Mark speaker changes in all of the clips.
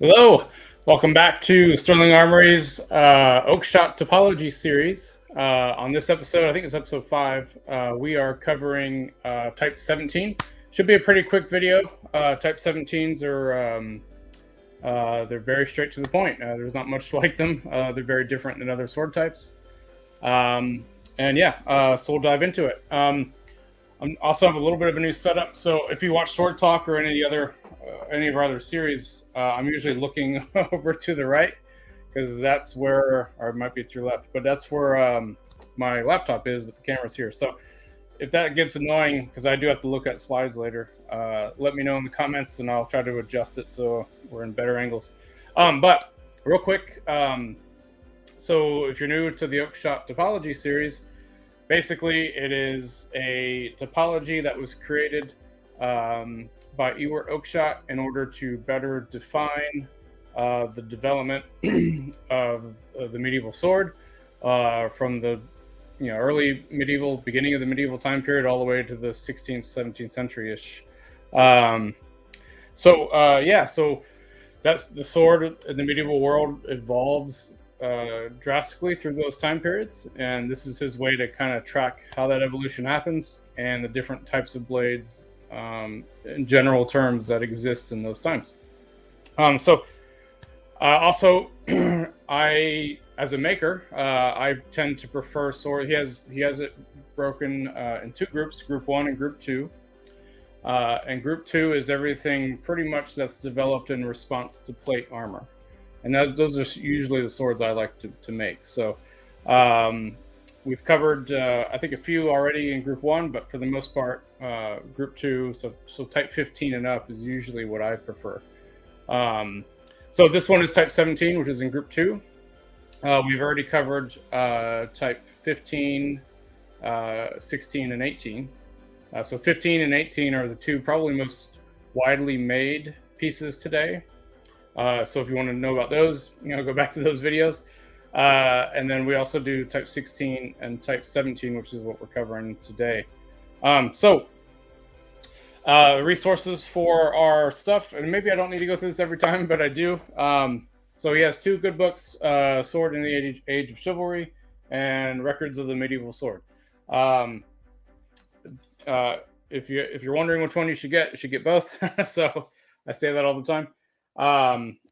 Speaker 1: Hello, welcome back to Sterling Armory's Oakeshott Typology series. On this episode, I think it's episode 5, we are covering Type 17. Should be a pretty quick video. Type 17s are they're very straight to the point. There's not much like them. They're very different than other sword types. So we'll dive into it. I also have a little bit of a new setup. So if you watch Sword Talk or any of our other series, I'm usually looking over to the right because that's where, or it might be to your left, but that's where my laptop is, but the camera's here. So if that gets annoying, because I do have to look at slides later, let me know in the comments and I'll try to adjust it so we're in better angles. But real quick, so if you're new to the Oakeshott Typology series, basically it is a topology that was created by Oakeshott in order to better define the development of the medieval sword from the early medieval, beginning of the medieval time period, all the way to the 16th, 17th century-ish. So that's the sword in the medieval world evolves drastically through those time periods, and this is his way to kind of track how that evolution happens and the different types of blades in general terms that exist in those times. Also, I, as a maker, I tend to prefer sword. He has it broken in 2 groups, Group 1 and Group 2. And Group 2 is everything pretty much that's developed in response to plate armor. And those are usually the swords I like to make. So we've covered, I think, a few already in Group 1, but for the most part, Group 2, so Type 15 and up is usually what I prefer. So this one is Type 17, which is in Group 2. We've already covered Type 15, 16, and 18. So 15 and 18 are the 2 probably most widely made pieces today. So if you want to know about those, go back to those videos. And then we also do Type 16 and Type 17, which is what we're covering today. Resources for our stuff, and maybe I don't need to go through this every time, but I do. So he has 2 good books, Sword in the Age of Chivalry and Records of the Medieval Sword. If you're wondering which one you should get both. So I say that all the time.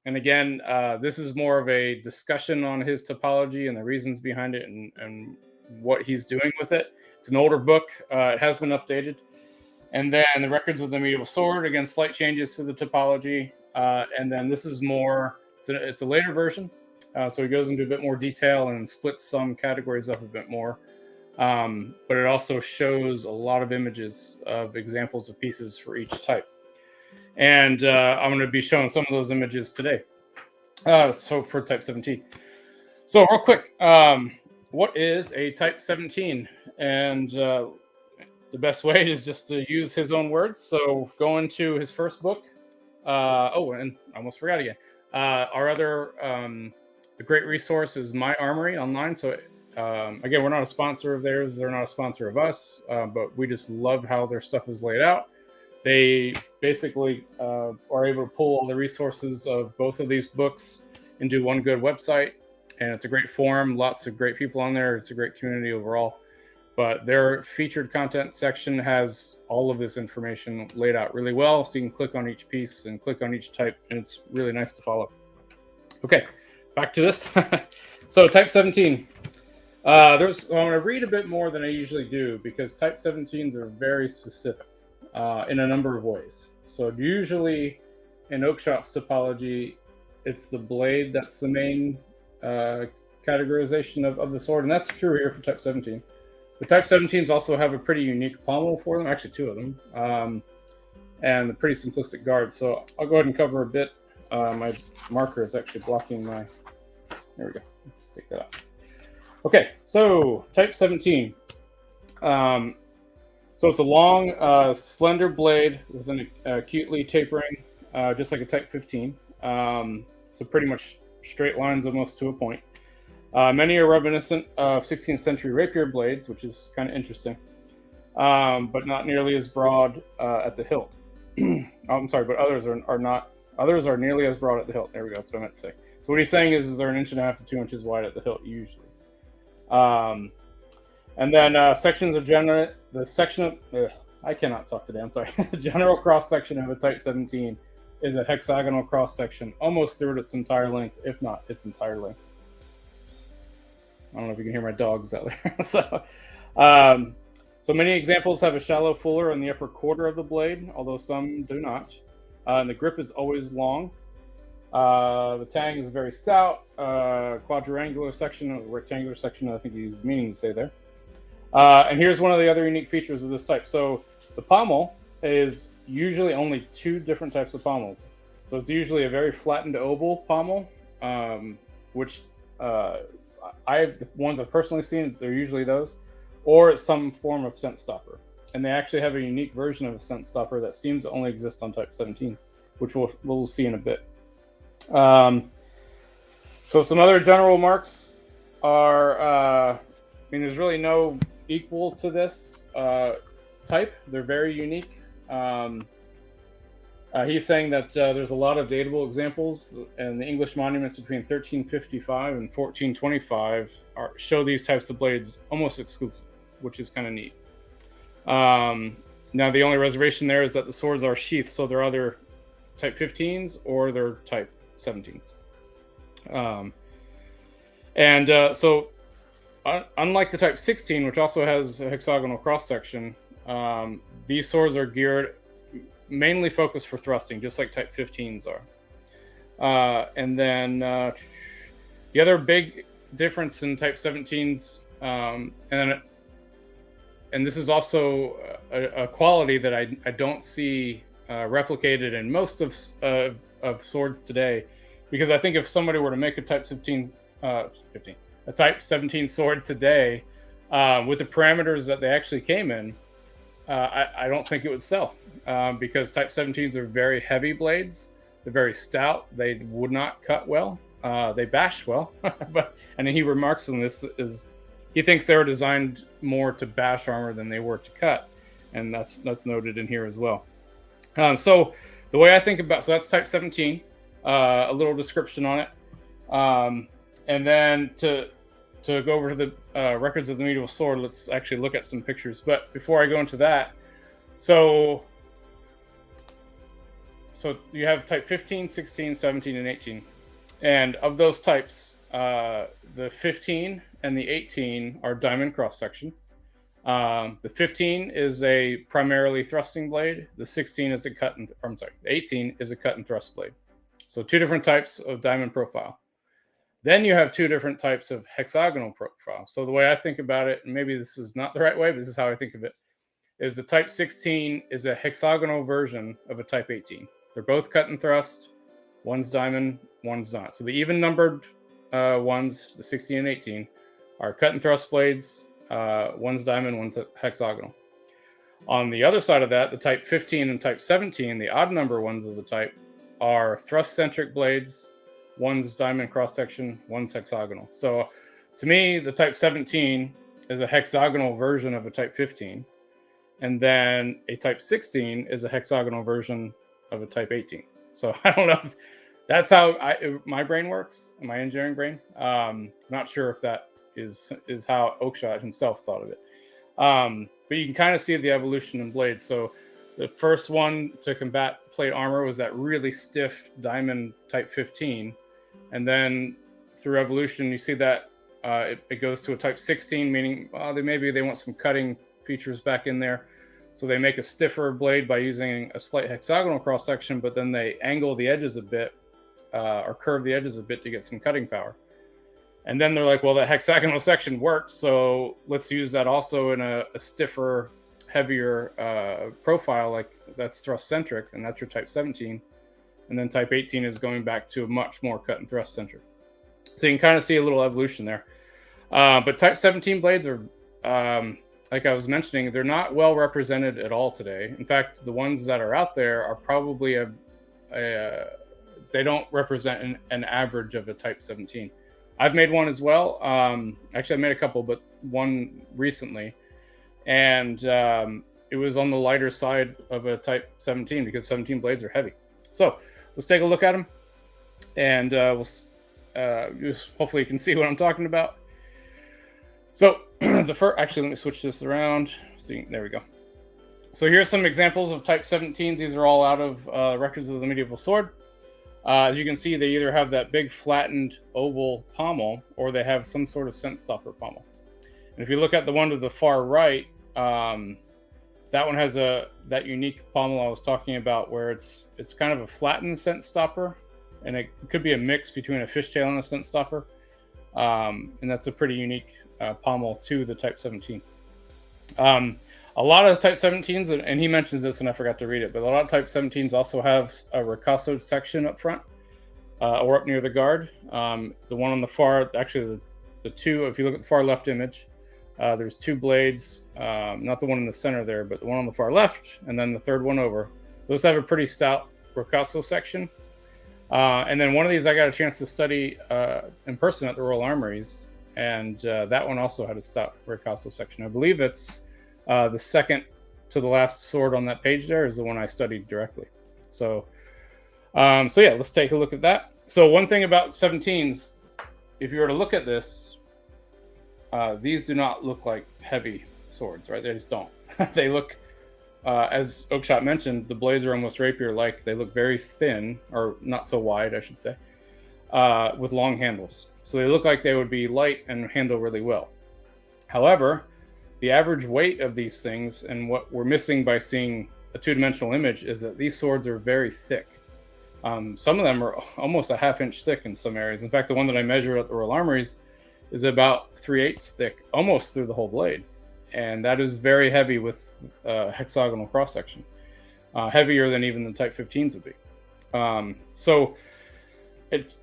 Speaker 1: And again, this is more of a discussion on his topology and the reasons behind it and what he's doing with it. It's an older book. It has been updated. And then the Records of the Medieval Sword, again, slight changes to the topology. And then this is more, it's a later version. So he goes into a bit more detail and splits some categories up a bit more. But it also shows a lot of images of examples of pieces for each type. And I'm going to be showing some of those images today. So for Type 17. So real quick, what is a Type 17? And the best way is just to use his own words. So go into his first book. And I almost forgot again. Our other a great resource is My Armory online. So again, we're not a sponsor of theirs. They're not a sponsor of us, but we just love how their stuff is laid out. They basically are able to pull all the resources of both of these books into one good website. And it's a great forum, lots of great people on there. It's a great community overall. But their featured content section has all of this information laid out really well. So you can click on each piece and click on each type, and it's really nice to follow. Okay, back to this. So Type 17. I'm going to read a bit more than I usually do because Type 17s are very specific in a number of ways. So usually in Oakeshott's topology, it's the blade that's the main categorization of the sword, and that's true here for Type 17. The Type 17s also have a pretty unique pommel for them, actually 2 of them, and a pretty simplistic guard. So I'll go ahead and cover a bit. My marker is actually blocking my, there we go, let's take that out. Okay, so Type 17. So it's a long, slender blade with an acutely tapering, just like a Type 15. So pretty much straight lines almost to a point. Many are reminiscent of 16th century rapier blades, which is kind of interesting, but not nearly as broad at the hilt. I'm sorry, but others are not Others are nearly as broad at the hilt. There we go. That's what I meant to say. So what he's saying is they're 1.5 to 2 inches wide at the hilt usually. And then sections of general, the section of, I cannot talk today, I'm sorry. The general cross section of a Type 17 is a hexagonal cross section almost through its entire length, if not its entire length. I don't know if you can hear my dogs out there. So many examples have a shallow fuller in the upper quarter of the blade, although some do not. And the grip is always long. The tang is very stout, quadrangular section, or rectangular section, I think he's meaning to say there. And here's one of the other unique features of this type. So the pommel is usually only 2 different types of pommels. So it's usually a very flattened oval pommel, which the ones I've personally seen, they're usually those, or it's some form of scent stopper. And they actually have a unique version of a scent stopper that seems to only exist on Type 17s, which we'll see in a bit. So some other general marks are, there's really no equal to this type. They're very unique. He's saying that there's a lot of datable examples, and the English monuments between 1355 and 1425 show these types of blades almost exclusive, which is kind of neat. Now, the only reservation there is that the swords are sheathed, so they're either Type 15s or they're Type 17s. So unlike the Type 16, which also has a hexagonal cross-section, these swords are geared mainly focused for thrusting, just like Type 15s are. And then the other big difference in Type 17s, and this is also a quality that I don't see replicated in most of swords today, because I think if somebody were to make a Type 17 sword today with the parameters that they actually came in, I don't think it would sell, because Type 17s are very heavy blades. They're very stout. They would not cut well. They bash well, and he remarks on this is he thinks they were designed more to bash armor than they were to cut, and that's noted in here as well. So the way I think about, so that's Type 17. A little description on it, and then to go over to the records of the medieval sword, let's actually look at some pictures. But before I go into that, so you have Type 15, 16, 17, and 18. And of those types, the 15 and the 18 are diamond cross-section. The 15 is a primarily thrusting blade. The 16 is the 18 is a cut and thrust blade. So 2 different types of diamond profile. Then you have 2 different types of hexagonal profile. So the way I think about it, and maybe this is not the right way, but this is how I think of it, is the Type 16 is a hexagonal version of a Type 18. They're both cut and thrust. One's diamond, one's not. So the even numbered ones, the 16 and 18, are cut and thrust blades. One's diamond, one's hexagonal. On the other side of that, the Type 15 and Type 17, the odd number ones of the type, are thrust-centric blades. One's diamond cross-section, one's hexagonal. So to me, the Type 17 is a hexagonal version of a Type 15. And then a Type 16 is a hexagonal version of a Type 18. So I don't know if that's how my brain works, my engineering brain. Not sure if that is how Oakeshott himself thought of it. But you can kind of see the evolution in blades. So the first one to combat plate armor was that really stiff diamond Type 15. And then through evolution, you see that it goes to a Type 16, meaning maybe they want some cutting features back in there. So they make a stiffer blade by using a slight hexagonal cross section, but then they angle the edges a bit or curve the edges a bit to get some cutting power. And then they're like, well, that hexagonal section worked, so let's use that also in a stiffer, heavier profile, like that's thrust-centric, and that's your Type 17. And then Type 18 is going back to a much more cut and thrust-centric. So you can kind of see a little evolution there. But Type 17 blades are, like I was mentioning, they're not well represented at all today. In fact, the ones that are out there are probably they don't represent an average of a Type 17. I've made one as well. Actually, I made a couple, but one recently. And it was on the lighter side of a Type 17 because 17 blades are heavy. So let's take a look at them, and hopefully you can see what I'm talking about. So the first, actually, let me switch this around. See, there we go. So here's some examples of Type 17s. These are all out of Records of the Medieval Sword. As you can see, they either have that big flattened oval pommel, or they have some sort of scent stopper pommel. And if you look at the one to the far right, that one has that unique pommel I was talking about, where it's kind of a flattened scent stopper, and it could be a mix between a fishtail and a scent stopper. And that's a pretty unique pommel to the Type 17. A lot of Type 17s, and he mentions this and I forgot to read it, but a lot of Type 17s also have a ricasso section up front or up near the guard. The one on the far, actually the two, if you look at the far left image, there's two blades, not the one in the center there, but the one on the far left, and then the third one over. Those have a pretty stout ricasso section. And then one of these I got a chance to study in person at the Royal Armories, and that one also had a stout ricasso section. I believe it's the second to the last sword on that page there is the one I studied directly. So yeah, let's take a look at that. So one thing about 17s, if you were to look at this, these do not look like heavy swords, right? They just don't. They look, as Oakeshott mentioned, the blades are almost rapier-like. They look very thin, or not so wide, I should say, with long handles. So they look like they would be light and handle really well. However, the average weight of these things, and what we're missing by seeing a two-dimensional image, is that these swords are very thick. Some of them are almost a half-inch thick in some areas. In fact, the one that I measured at the Royal Armories is about 3/8 thick, almost through the whole blade. And that is very heavy with hexagonal cross-section. Heavier than even the Type 15s would be. So it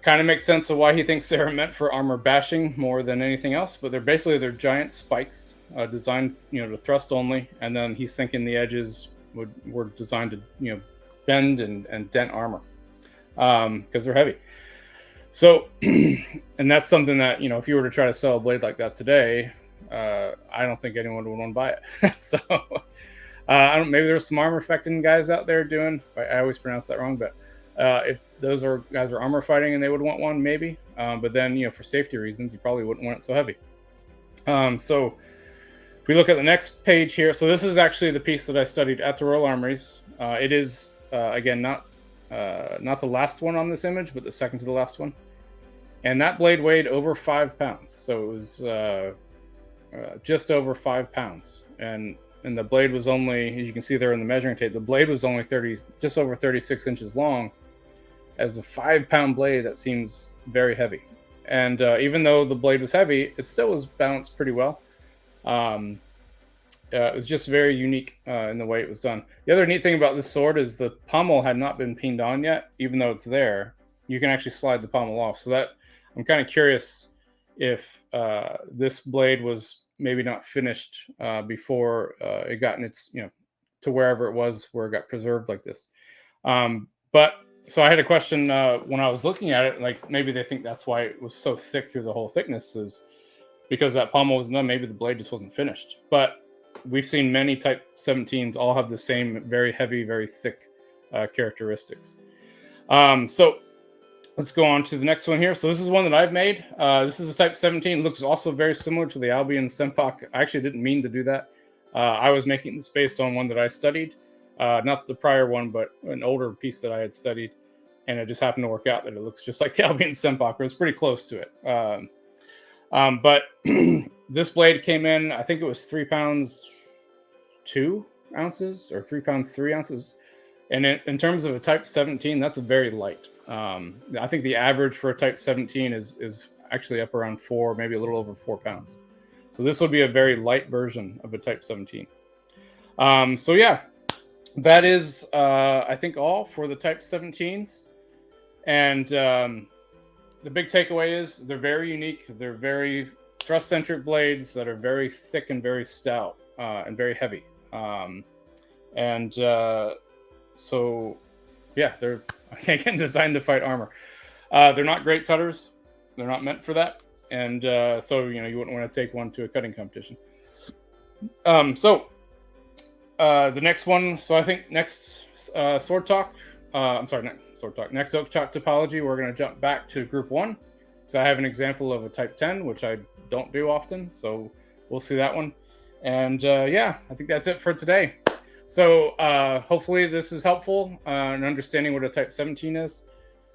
Speaker 1: kind of makes sense of why he thinks they're meant for armor bashing more than anything else. But they're giant spikes designed, to thrust only. And then he's thinking the edges were designed to, bend and dent armor because they're heavy. So, and that's something that, if you were to try to sell a blade like that today, I don't think anyone would want to buy it. So, maybe there's some armor fighting guys out there doing, I always pronounce that wrong, but if those guys are armor fighting and they would want one, maybe. But then, for safety reasons, you probably wouldn't want it so heavy. So if we look at the next page here, so this is actually the piece that I studied at the Royal Armories. It is, again, not the last one on this image, but the second to the last one. And that blade weighed over 5 pounds. So it was just over 5 pounds. And the blade was only, as you can see there in the measuring tape, the blade was only just over 36 inches long. As a 5-pound blade, that seems very heavy. And even though the blade was heavy, it still was balanced pretty well. It was just very unique in the way it was done. The other neat thing about this sword is the pommel had not been peened on yet, even though it's there. You can actually slide the pommel off. So that I'm kind of curious if this blade was maybe not finished before it got in its, to wherever it was where it got preserved like this. But so I had a question when I was looking at it, like maybe they think that's why it was so thick through the whole thickness, is because that pommel wasn't done. Maybe the blade just wasn't finished. But we've seen many Type 17s all have the same very heavy, very thick characteristics. So let's go on to the next one here. So this is one that I've made. This is a Type 17. It looks also very similar to the Albion Sempak. I actually didn't mean to do that. I was making this based on one that I studied. Not the prior one, but an older piece that I had studied. And it just happened to work out that it looks just like the Albion Sempak, or it's pretty close to it. But this blade came in, I think it was 3 pounds 2 ounces or 3 pounds 3 ounces. And in terms of a Type 17, that's a very light. I think the average for a Type 17 is actually up around 4, maybe a little over 4 pounds. So this would be a very light version of a Type 17. So yeah, that is, I think, all for the Type 17s. And the big takeaway is they're very unique. They're very thrust-centric blades that are very thick and very stout and very heavy. So, yeah, they're again designed to fight armor. They're not great cutters. They're not meant for that. And so, you wouldn't want to take one to a cutting competition. The next one. So I think next sword talk I'm sorry, next Oakeshott Typology, we're going to jump back to group 1. So I have an example of a type 10, which I don't do often. So we'll see that one. And yeah, I think that's it for today. So hopefully this is helpful in understanding what a type 17 is,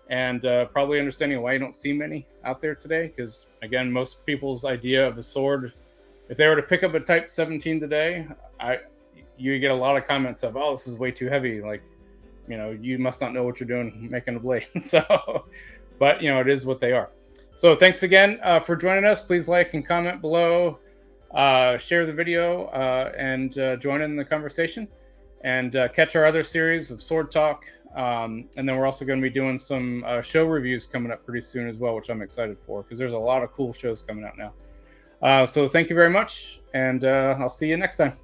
Speaker 1: and probably understanding why you don't see many out there today. Because again, most people's idea of a sword, if they were to pick up a type 17 today, you get a lot of comments of, oh, this is way too heavy. Like, you know, you must not know what you're doing making a blade. So, but you know, it is what they are. So thanks again for joining us. Please like and comment below, share the video, and join in the conversation. And catch our other series of Sword Talk. And then we're also going to be doing some show reviews coming up pretty soon as well, which I'm excited for, because there's a lot of cool shows coming out now. So thank you very much, and I'll see you next time.